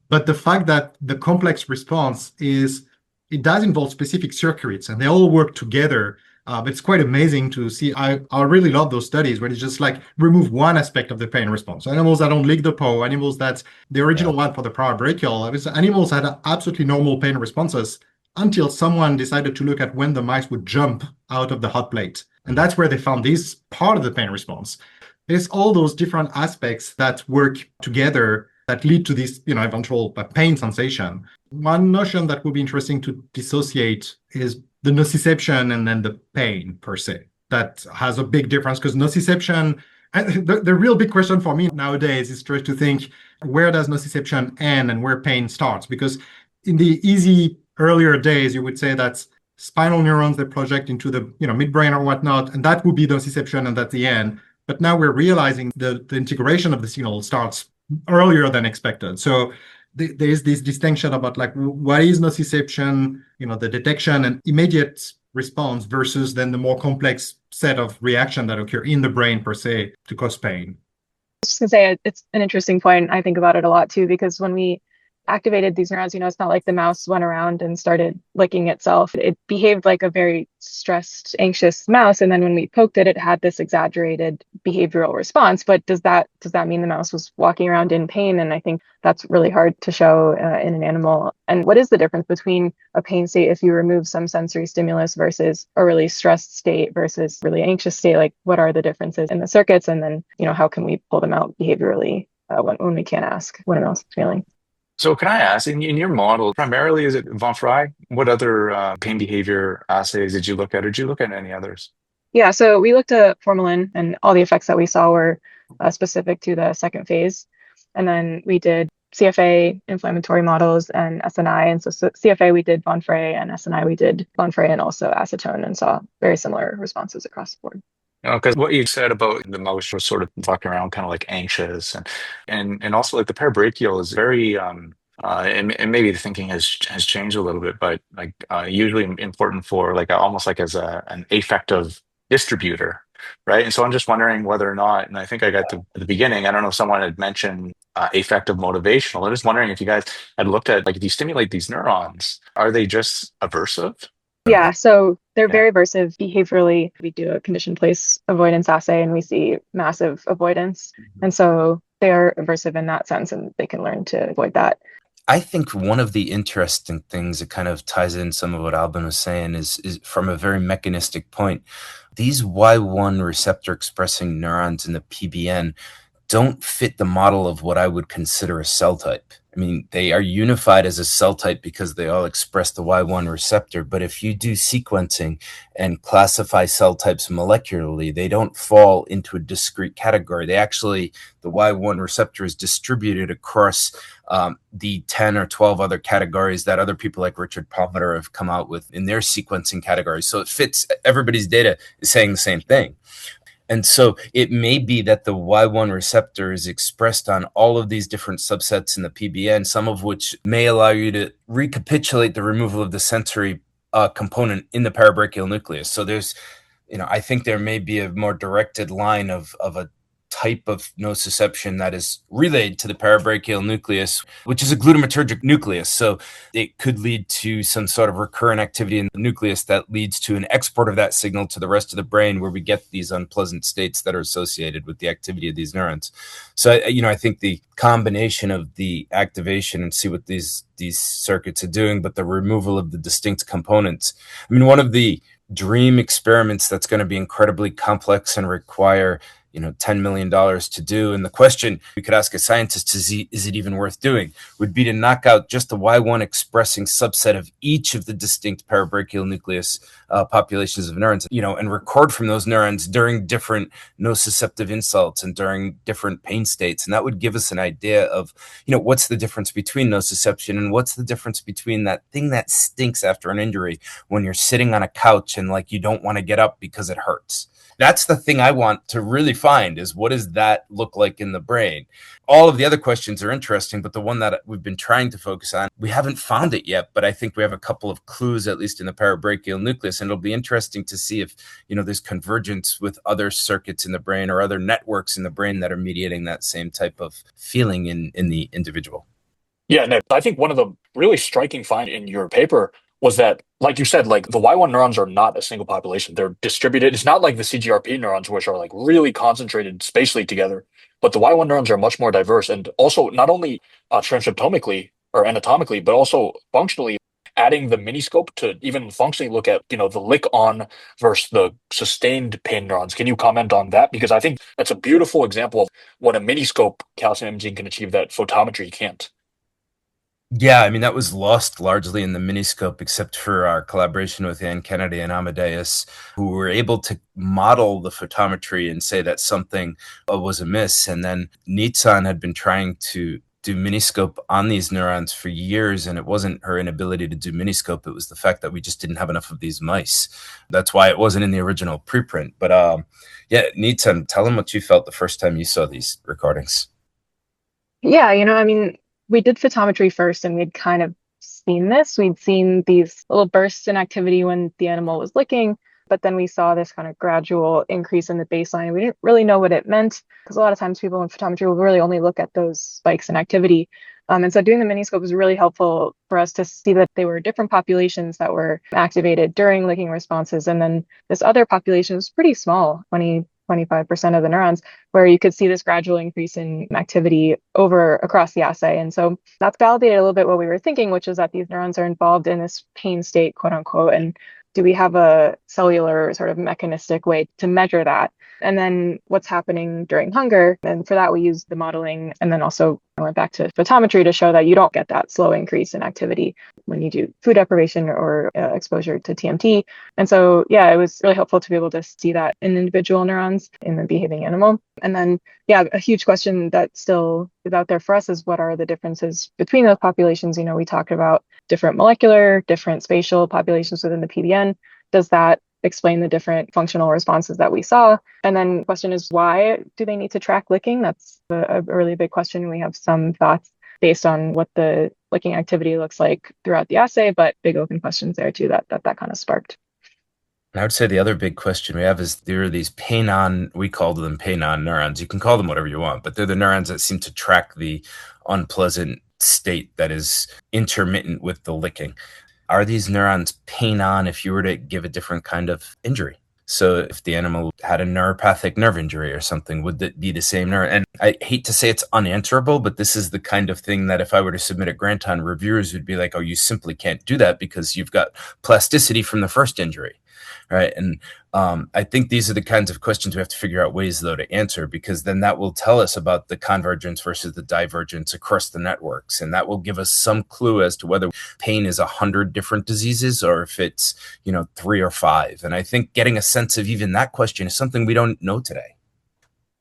But the fact that the complex response it does involve specific circuits and they all work together. It's quite amazing to see. I really love those studies where it's just like remove one aspect of the pain response. Animals that don't lick the paw, animals that's the original one for the parabrachial. Animals had absolutely normal pain responses until someone decided to look at when the mice would jump out of the hot plate. And that's where they found this part of the pain response. There's all those different aspects that work together that lead to this, eventual pain sensation. One notion that would be interesting to dissociate is the nociception and then the pain per se. That has a big difference because nociception, the real big question for me nowadays is trying to think, where does nociception end and where pain starts? Because in the easy earlier days, you would say that's spinal neurons that project into the midbrain or whatnot, and that would be nociception and that's the end. But now we're realizing the integration of the signal starts earlier than expected. So there's this distinction about like what is nociception, the detection and immediate response versus then the more complex set of reaction that occur in the brain per se to cause pain. I was just gonna say it's an interesting point. I think about it a lot too, because when we activated these neurons, it's not like the mouse went around and started licking itself. It behaved like a very stressed, anxious mouse. And then when we poked it, it had this exaggerated behavioral response. But does that mean the mouse was walking around in pain? And I think that's really hard to show in an animal. And what is the difference between a pain state if you remove some sensory stimulus versus a really stressed state versus really anxious state? Like, what are the differences in the circuits? And then, how can we pull them out behaviorally when we can't ask what a mouse is feeling? So can I ask, in your model, primarily is it von Frey? What other pain behavior assays did you look at, or did you look at any others? Yeah, so we looked at formalin, and all the effects that we saw were specific to the second phase. And then we did CFA inflammatory models and SNI. And so CFA we did von Frey, and SNI we did von Frey and also acetone, and saw very similar responses across the board. Because what you said about the mouse was sort of walking around kind of like anxious, and also like the parabrachial is very and maybe the thinking has changed a little bit, but like usually important for like almost like as an affective distributor, right? And so I'm just wondering whether or not, and I think I got to the beginning, I don't know if someone had mentioned affective motivational. I'm just wondering if you guys had looked at, like, if you stimulate these neurons, are they just aversive? Yeah, so they're very aversive behaviorally. We do a conditioned place avoidance assay and we see massive avoidance. And so they're aversive in that sense, and they can learn to avoid that. I think one of the interesting things that kind of ties in some of what Alban was saying is from a very mechanistic point. These Y1 receptor expressing neurons in the PBN don't fit the model of what I would consider a cell type. I mean, they are unified as a cell type because they all express the Y1 receptor. But if you do sequencing and classify cell types molecularly, they don't fall into a discrete category. They actually, the Y1 receptor is distributed across the 10 or 12 other categories that other people like Richard Palmer have come out with in their sequencing categories. So it fits, everybody's data is saying the same thing. And so it may be that the Y1 receptor is expressed on all of these different subsets in the PBN, some of which may allow you to recapitulate the removal of the sensory component in the parabrachial nucleus. So there's, I think there may be a more directed line of a type of nociception that is relayed to the parabrachial nucleus, which is a glutamatergic nucleus. So it could lead to some sort of recurrent activity in the nucleus that leads to an export of that signal to the rest of the brain, where we get these unpleasant states that are associated with the activity of these neurons. So, I think the combination of the activation and see what these circuits are doing, but the removal of the distinct components. I mean, one of the dream experiments that's going to be incredibly complex and require $10 million to do. And the question we could ask a scientist is it even worth doing, would be to knock out just the Y1 expressing subset of each of the distinct parabrachial nucleus populations of neurons, and record from those neurons during different nociceptive insults and during different pain states. And that would give us an idea of, what's the difference between nociception and what's the difference between that thing that stinks after an injury when you're sitting on a couch and like you don't want to get up because it hurts. That's the thing I want to really find, is what does that look like in the brain? All of the other questions are interesting, but the one that we've been trying to focus on, we haven't found it yet, but I think we have a couple of clues, at least in the parabrachial nucleus, and it'll be interesting to see if, there's convergence with other circuits in the brain or other networks in the brain that are mediating that same type of feeling in the individual. Yeah, Nick, I think one of the really striking find in your paper was that, like you said, like the Y1 neurons are not a single population. They're distributed. It's not like the CGRP neurons, which are like really concentrated spatially together, but the Y1 neurons are much more diverse. And also not only transcriptomically or anatomically, but also functionally, adding the miniscope to even functionally look at, the lick on versus the sustained pain neurons. Can you comment on that? Because I think that's a beautiful example of what a miniscope calcium imaging can achieve that photometry can't. Yeah, I mean, that was lost largely in the miniscope, except for our collaboration with Ann Kennedy and Amadeus, who were able to model the photometry and say that something was amiss. And then Nitsan had been trying to do miniscope on these neurons for years, and it wasn't her inability to do miniscope. It was the fact that we just didn't have enough of these mice. That's why it wasn't in the original preprint. But yeah, Nitsan, tell them what you felt the first time you saw these recordings. Yeah, I mean, we did photometry first, and we'd kind of seen this. We'd seen these little bursts in activity when the animal was licking, but then we saw this kind of gradual increase in the baseline. We didn't really know what it meant, because a lot of times people in photometry will really only look at those spikes in activity. And so doing the miniscope was really helpful for us to see that they were different populations that were activated during licking responses. And then this other population was pretty small, 25% of the neurons, where you could see this gradual increase in activity across the assay. And so that's validated a little bit what we were thinking, which is that these neurons are involved in this pain state, quote unquote. And do we have a cellular sort of mechanistic way to measure that? And then what's happening during hunger? And for that, we use the modeling. And then also I went back to photometry to show that you don't get that slow increase in activity when you do food deprivation or exposure to TMT. And so, yeah, it was really helpful to be able to see that in individual neurons in the behaving animal. And then, yeah, a huge question that still is out there for us is what are the differences between those populations? We talked about different molecular, different spatial populations within the PBN. Does that explain the different functional responses that we saw? And then the question is, why do they need to track licking? That's a really big question. We have some thoughts based on what the licking activity looks like throughout the assay, but big open questions there too that kind of sparked. I would say the other big question we have is there are these we call them pain-on neurons. You can call them whatever you want, but they're the neurons that seem to track the unpleasant state that is intermittent with the licking. Are these neurons pain-on if you were to give a different kind of injury? So if the animal had a neuropathic nerve injury or something, would that be the same neuron? And I hate to say it's unanswerable, but this is the kind of thing that if I were to submit a grant on, reviewers would be like, oh, you simply can't do that because you've got plasticity from the first injury. Right. And I think these are the kinds of questions we have to figure out ways, though, to answer, because then that will tell us about the convergence versus the divergence across the networks. And that will give us some clue as to whether pain is 100 different diseases or if it's, 3 or 5. And I think getting a sense of even that question is something we don't know today.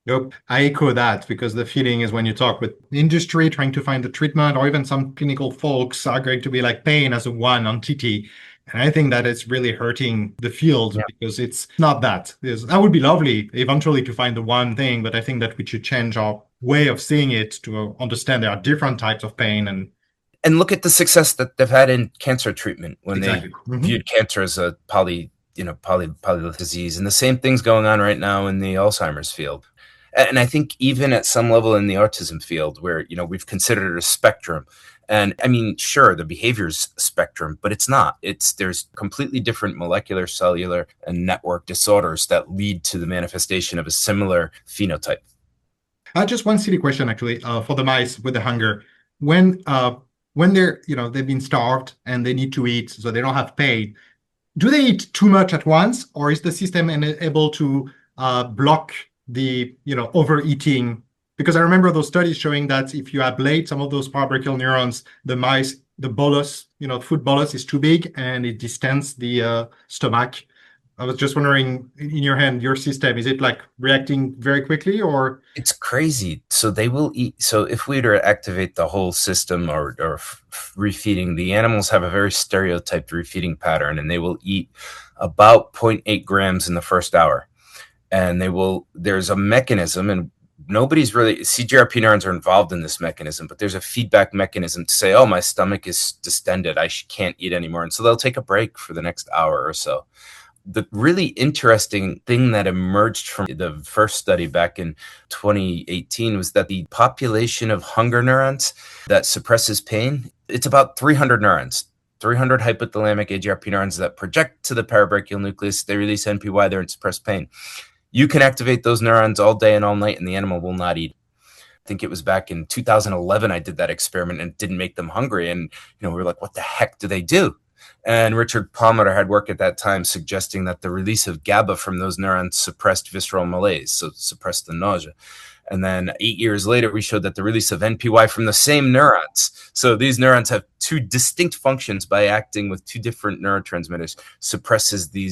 Nope, I echo that, because the feeling is when you talk with industry trying to find the treatment, or even some clinical folks are going to be like pain as a one entity. And I think that it's really hurting the field, because it's not that. That would be lovely eventually to find the one thing, but I think that we should change our way of seeing it to understand there are different types of pain. And look at the success that they've had in cancer treatment when they viewed cancer as a polylith disease. And the same thing's going on right now in the Alzheimer's field. And I think even at some level in the autism field where, we've considered it a spectrum. And I mean, sure, the behavior's spectrum, but it's not. There's completely different molecular, cellular, and network disorders that lead to the manifestation of a similar phenotype. Just one silly question, actually, for the mice with the hunger. When they're, they've been starved and they need to eat, so they don't have pain, do they eat too much at once, or is the system able to block the, overeating? Because I remember those studies showing that if you ablate some of those parabrachial neurons, the mice, the bolus, food bolus is too big and it distends the stomach. I was just wondering, in your system, is it like reacting very quickly, or? It's crazy. So they will eat. So if we were to activate the whole system or refeeding, the animals have a very stereotyped refeeding pattern, and they will eat about 0.8 grams in the first hour. and there's a mechanism, and CGRP neurons are involved in this mechanism, but there's a feedback mechanism to say, oh, my stomach is distended, I can't eat anymore. And so they'll take a break for the next hour or so. The really interesting thing that emerged from the first study back in 2018 was that the population of hunger neurons that suppresses pain, it's about 300 neurons. 300 hypothalamic AGRP neurons that project to the parabrachial nucleus. They release NPY there and suppress pain. You can activate those neurons all day and all night, and the animal will not eat. I think it was back in 2011 I did that experiment, and it didn't make them hungry. And we were like, what the heck do they do? And Richard Palmer had work at that time suggesting that the release of GABA from those neurons suppressed visceral malaise, so suppressed the nausea. And then 8 years later, we showed that the release of NPY from the same neurons. So these neurons have two distinct functions by acting with two different neurotransmitters, suppresses the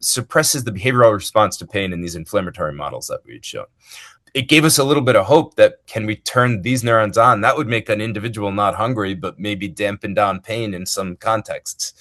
behavioral response to pain in these inflammatory models that we had shown. It gave us a little bit of hope that can we turn these neurons on? That would make an individual not hungry, but maybe dampen down pain in some contexts.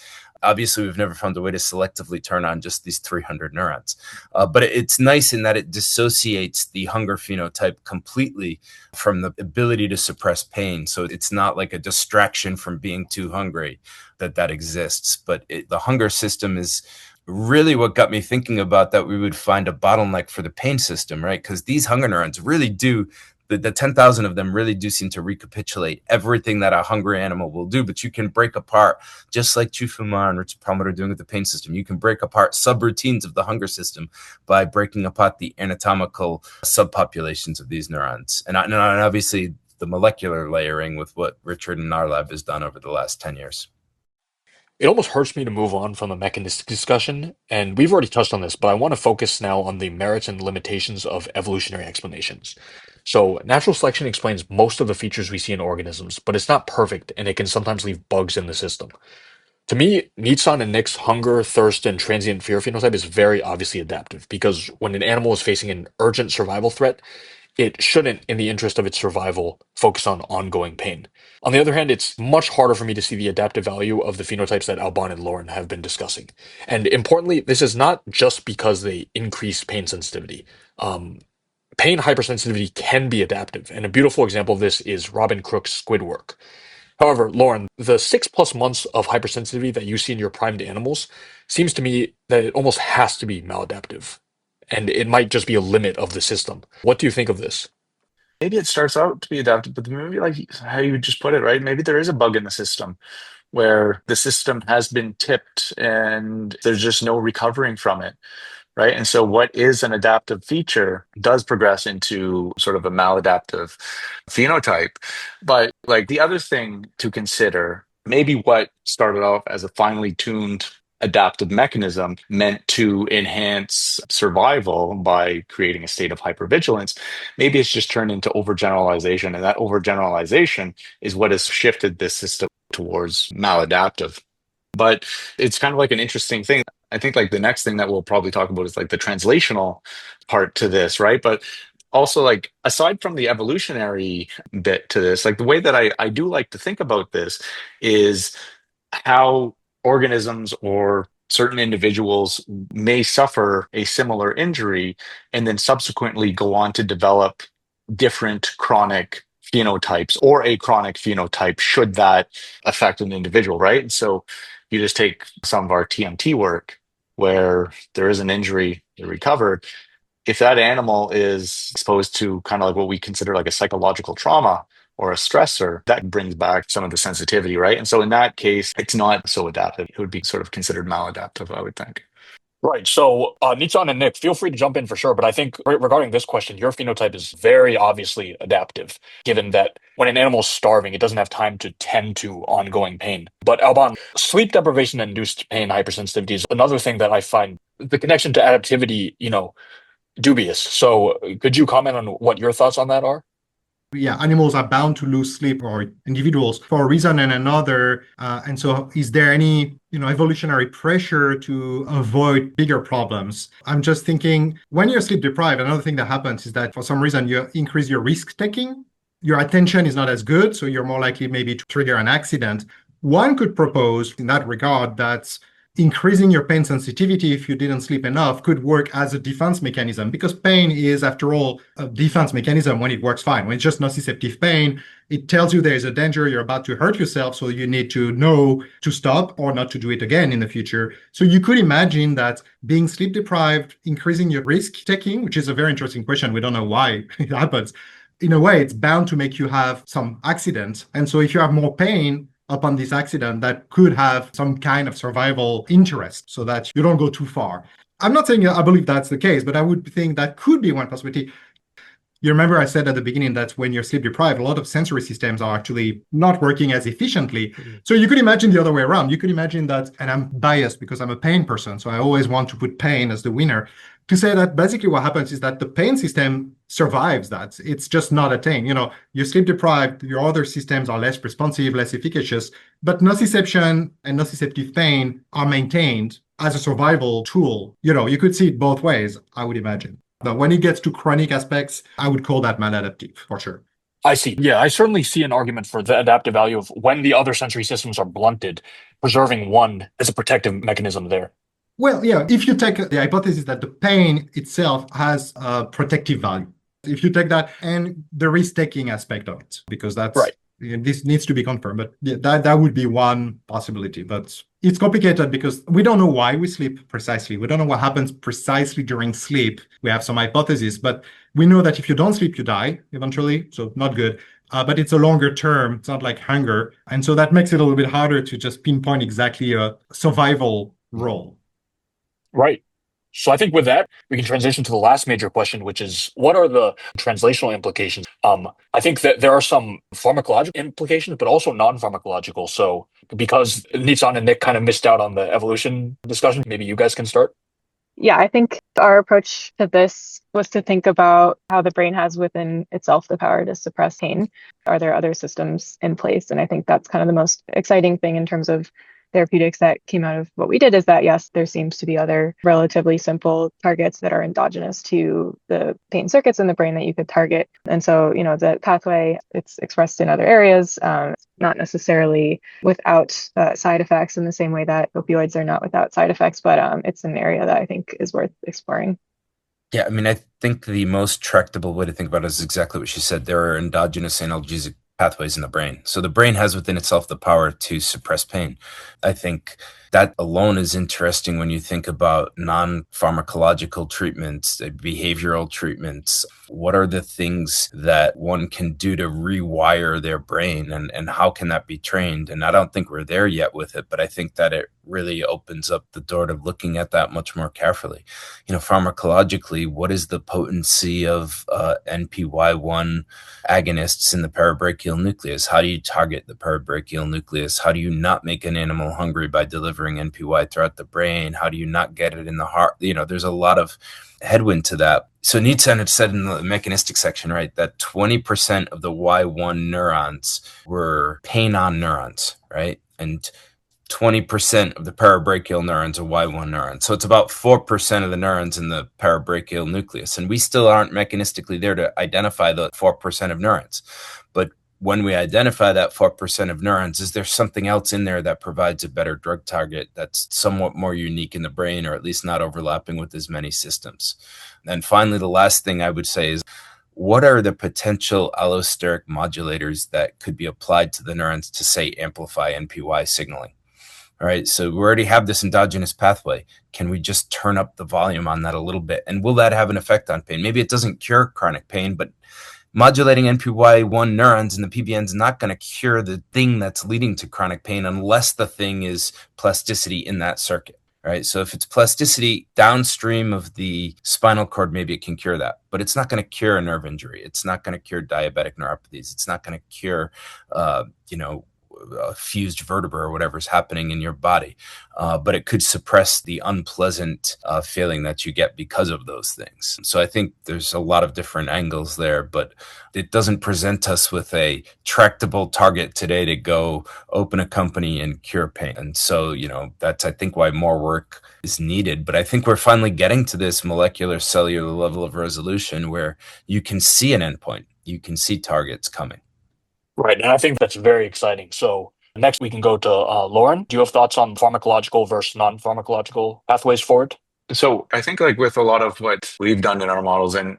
Obviously, we've never found a way to selectively turn on just these 300 neurons. But it's nice in that it dissociates the hunger phenotype completely from the ability to suppress pain. So it's not like a distraction from being too hungry that exists. But the hunger system is really what got me thinking about that we would find a bottleneck for the pain system, right? Because these hunger neurons really do, the 10,000 of them really do seem to recapitulate everything that a hungry animal will do. But you can break apart, just like Chufuma and Richard Palmer are doing with the pain system, you can break apart subroutines of the hunger system by breaking apart the anatomical subpopulations of these neurons. And obviously the molecular layering with what Richard and our lab has done over the last 10 years. It almost hurts me to move on from the mechanistic discussion, and we've already touched on this, but I want to focus now on the merits and limitations of evolutionary explanations. So, natural selection explains most of the features we see in organisms, but it's not perfect, and it can sometimes leave bugs in the system. To me, Nitsan and Nick's hunger, thirst, and transient fear phenotype is very obviously adaptive, because when an animal is facing an urgent survival threat, it shouldn't, in the interest of its survival, focus on ongoing pain. On the other hand, it's much harder for me to see the adaptive value of the phenotypes that Alban and Loren have been discussing. And importantly, this is not just because they increase pain sensitivity. Pain hypersensitivity can be adaptive, and a beautiful example of this is Robin Crook's squid work. However, Loren, the 6+ months of hypersensitivity that you see in your primed animals seems to me that it almost has to be maladaptive. And it might just be a limit of the system. What do you think of this? Maybe it starts out to be adaptive, but maybe like how you just put it, right? Maybe there is a bug in the system where the system has been tipped and there's just no recovering from it, right? And so what is an adaptive feature does progress into sort of a maladaptive phenotype. But like the other thing to consider, maybe what started off as a finely tuned adaptive mechanism meant to enhance survival by creating a state of hypervigilance, maybe it's just turned into overgeneralization, and that overgeneralization is what has shifted this system towards maladaptive. But it's kind of like an interesting thing. I think like the next thing that we'll probably talk about is like the translational part to this, right? But also like aside from the evolutionary bit to this, like the way that I do like to think about this is how organisms or certain individuals may suffer a similar injury and then subsequently go on to develop different chronic phenotypes or a chronic phenotype should that affect an individual, right? And so you just take some of our TMT work where there is an injury, they recovered. If that animal is exposed to kind of like what we consider like a psychological trauma or a stressor, that brings back some of the sensitivity, right? And so in that case, it's not so adaptive. It would be sort of considered maladaptive, I would think. Right. So, Nitsan and Nick, feel free to jump in for sure. But I think regarding this question, your phenotype is very obviously adaptive, given that when an animal's starving, it doesn't have time to tend to ongoing pain. But Alban, sleep deprivation induced pain hypersensitivity is another thing that I find the connection to adaptivity, dubious. So could you comment on what your thoughts on that are? Yeah, animals are bound to lose sleep, or individuals, for a reason and another. And so is there any, evolutionary pressure to avoid bigger problems? I'm just thinking, when you're sleep deprived, another thing that happens is that for some reason you increase your risk taking. Your attention is not as good, so you're more likely maybe to trigger an accident. One could propose in that regard that increasing your pain sensitivity if you didn't sleep enough could work as a defense mechanism, because pain is, after all, a defense mechanism when it works fine. When it's just nociceptive pain, it tells you there is a danger, you're about to hurt yourself, so you need to know to stop or not to do it again in the future. So you could imagine that being sleep deprived, increasing your risk taking, which is a very interesting question. We don't know why it happens. In a way, it's bound to make you have some accident. And so if you have more pain upon this accident, that could have some kind of survival interest so that you don't go too far. I'm not saying I believe that's the case, but I would think that could be one possibility. You remember I said at the beginning that when you're sleep deprived, a lot of sensory systems are actually not working as efficiently. Mm-hmm. So you could imagine the other way around. You could imagine that, and I'm biased because I'm a pain person, so I always want to put pain as the winner, to say that basically what happens is that the pain system survives that. It's just not attained. You're sleep deprived, your other systems are less responsive, less efficacious, but nociception and nociceptive pain are maintained as a survival tool. You could see it both ways, I would imagine. But when it gets to chronic aspects, I would call that maladaptive for sure. I see. Yeah, I certainly see an argument for the adaptive value of when the other sensory systems are blunted, preserving one as a protective mechanism there. Well, yeah, if you take the hypothesis that the pain itself has a protective value, if you take that and the risk-taking aspect of it, because that's right. This needs to be confirmed, but that would be one possibility. But it's complicated because we don't know why we sleep precisely. We don't know what happens precisely during sleep. We have some hypotheses, but we know that if you don't sleep, you die eventually. So not good. But it's a longer term. It's not like hunger. And so that makes it a little bit harder to just pinpoint exactly a survival role. Right. So I think with that, we can transition to the last major question, which is what are the translational implications? I think that there are some pharmacological implications, but also non-pharmacological. So because Nitsan and Nick kind of missed out on the evolution discussion, maybe you guys can start. Yeah, I think our approach to this was to think about how the brain has within itself the power to suppress pain. Are there other systems in place? And I think that's kind of the most exciting thing in terms of therapeutics that came out of what we did, is that, yes, there seems to be other relatively simple targets that are endogenous to the pain circuits in the brain that you could target. And so, the pathway, it's expressed in other areas, not necessarily without side effects in the same way that opioids are not without side effects, but it's an area that I think is worth exploring. Yeah, I think the most tractable way to think about it is exactly what she said. There are endogenous analgesic pathways in the brain. So the brain has within itself the power to suppress pain. I think that alone is interesting when you think about non-pharmacological treatments, behavioral treatments. What are the things that one can do to rewire their brain, and how can that be trained? And I don't think we're there yet with it, but I think that it really opens up the door to looking at that much more carefully. Pharmacologically, what is the potency of NPY1 agonists in the parabrachial nucleus? How do you target the parabrachial nucleus? How do you not make an animal hungry by delivering NPY throughout the brain? How do you not get it in the heart? There's a lot of headwind to that. So Nitsan had said in the mechanistic section, right, that 20% of the Y1 neurons were pain-on neurons, right? And 20% of the parabrachial neurons are Y1 neurons. So it's about 4% of the neurons in the parabrachial nucleus. And we still aren't mechanistically there to identify the 4% of neurons. But when we identify that 4% of neurons, is there something else in there that provides a better drug target that's somewhat more unique in the brain, or at least not overlapping with as many systems? And finally, the last thing I would say is, what are the potential allosteric modulators that could be applied to the neurons to, say, amplify NPY signaling? All right, so we already have this endogenous pathway. Can we just turn up the volume on that a little bit? And will that have an effect on pain? Maybe it doesn't cure chronic pain, but modulating NPY1 neurons in the PBN is not going to cure the thing that's leading to chronic pain unless the thing is plasticity in that circuit. Right. So if it's plasticity downstream of the spinal cord, maybe it can cure that, but it's not going to cure a nerve injury. It's not going to cure diabetic neuropathies. It's not going to cure, a fused vertebra or whatever's happening in your body. But it could suppress the unpleasant feeling that you get because of those things. So I think there's a lot of different angles there, but it doesn't present us with a tractable target today to go open a company and cure pain. And so, that's, I think, why more work is needed. But I think we're finally getting to this molecular cellular level of resolution where you can see an endpoint. You can see targets coming. Right. And I think that's very exciting. So Next, we can go to Loren. Do you have thoughts on pharmacological versus non-pharmacological pathways forward? So I think like with a lot of what we've done in our models and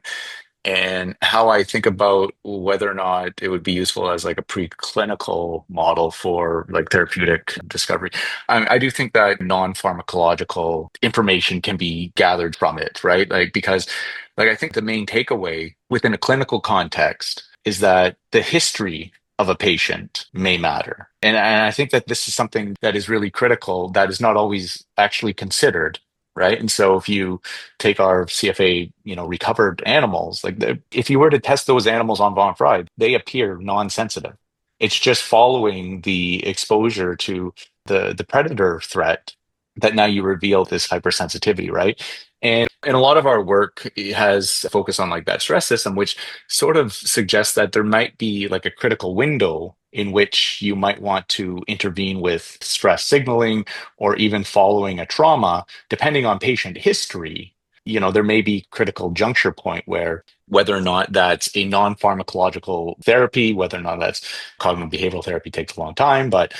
how I think about whether or not it would be useful as like a preclinical model for like therapeutic discovery. I do think that non-pharmacological information can be gathered from it, right? Like because like I think the main takeaway within a clinical context is that the history of a patient may matter. And I think that this is something that is really critical that is not always actually considered, right? And so if you take our CFA, recovered animals, like if you were to test those animals on von Frey, they appear non-sensitive. It's just following the exposure to the predator threat that now you reveal this hypersensitivity, right? And a lot of our work has focused on like that stress system, which sort of suggests that there might be like a critical window in which you might want to intervene with stress signaling or even following a trauma, depending on patient history. There may be critical juncture point where whether or not that's a non-pharmacological therapy, whether or not that's cognitive behavioral therapy takes a long time, but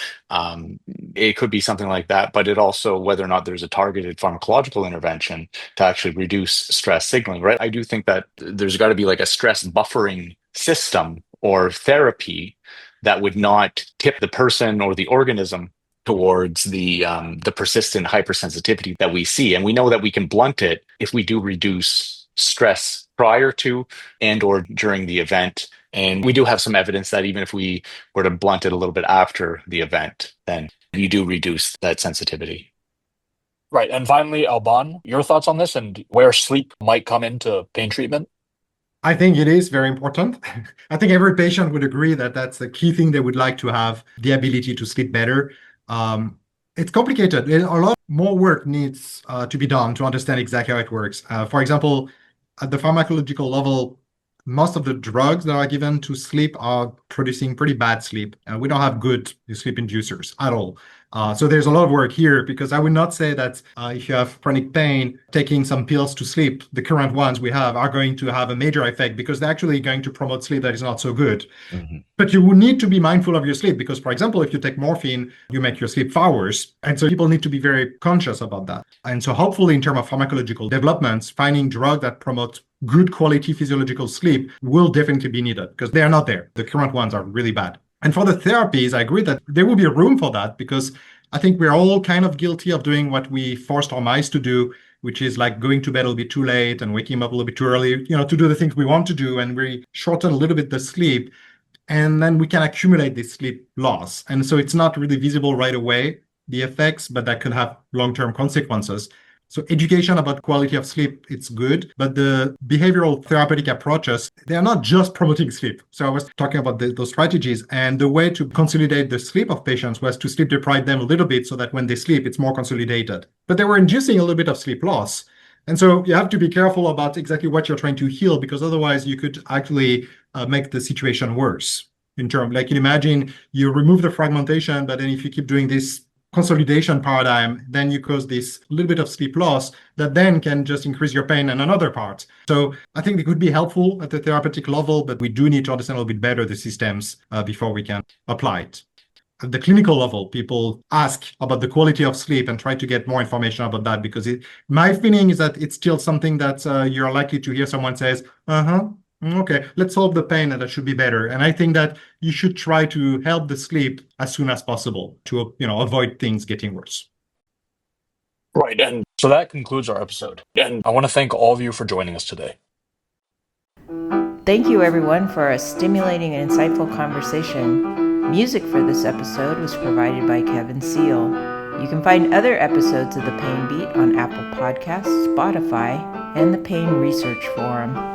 it could be something like that. But it also whether or not there's a targeted pharmacological intervention to actually reduce stress signaling, right? I do think that there's got to be like a stress buffering system or therapy that would not tip the person or the organism towards the persistent hypersensitivity that we see. And we know that we can blunt it if we do reduce stress prior to and or during the event. And we do have some evidence that even if we were to blunt it a little bit after the event, then you do reduce that sensitivity. Right. And finally, Alban, your thoughts on this and where sleep might come into pain treatment? I think it is very important. I think every patient would agree that that's the key thing they would like to have, the ability to sleep better. It's complicated. A lot more work needs to be done to understand exactly how it works. For example, at the pharmacological level, most of the drugs that are given to sleep are producing pretty bad sleep. We don't have good sleep inducers at all. So there's a lot of work here because I would not say that if you have chronic pain, taking some pills to sleep, the current ones we have are going to have a major effect because they're actually going to promote sleep that is not so good. Mm-hmm. But you will need to be mindful of your sleep because, for example, if you take morphine, you make your sleep far worse. And so people need to be very conscious about that. And so hopefully in terms of pharmacological developments, finding drugs that promote good quality physiological sleep will definitely be needed because they are not there. The current ones are really bad. And for the therapies, I agree that there will be room for that because I think we're all kind of guilty of doing what we forced our mice to do, which is like going to bed a little bit too late and waking up a little bit too early, to do the things we want to do. And we shorten a little bit the sleep. And then we can accumulate this sleep loss. And so it's not really visible right away, the effects, but that could have long-term consequences. So education about quality of sleep, it's good, but the behavioral therapeutic approaches, they are not just promoting sleep. So I was talking about those strategies, and the way to consolidate the sleep of patients was to sleep deprive them a little bit so that when they sleep, it's more consolidated. But they were inducing a little bit of sleep loss. And so you have to be careful about exactly what you're trying to heal, because otherwise you could actually make the situation worse. In terms, like you imagine you remove the fragmentation, but then if you keep doing this consolidation paradigm, then you cause this little bit of sleep loss that then can just increase your pain in another part. So I think it could be helpful at the therapeutic level, but we do need to understand a little bit better the systems before we can apply it. At the clinical level, people ask about the quality of sleep and try to get more information about that because my feeling is that it's still something that you're likely to hear someone says, okay, let's solve the pain and that should be better. And I think that you should try to help the sleep as soon as possible to, avoid things getting worse. Right. And so that concludes our episode. And I want to thank all of you for joining us today. Thank you, everyone, for a stimulating and insightful conversation. Music for this episode was provided by Kevin Seal. You can find other episodes of The Pain Beat on Apple Podcasts, Spotify, and the Pain Research Forum.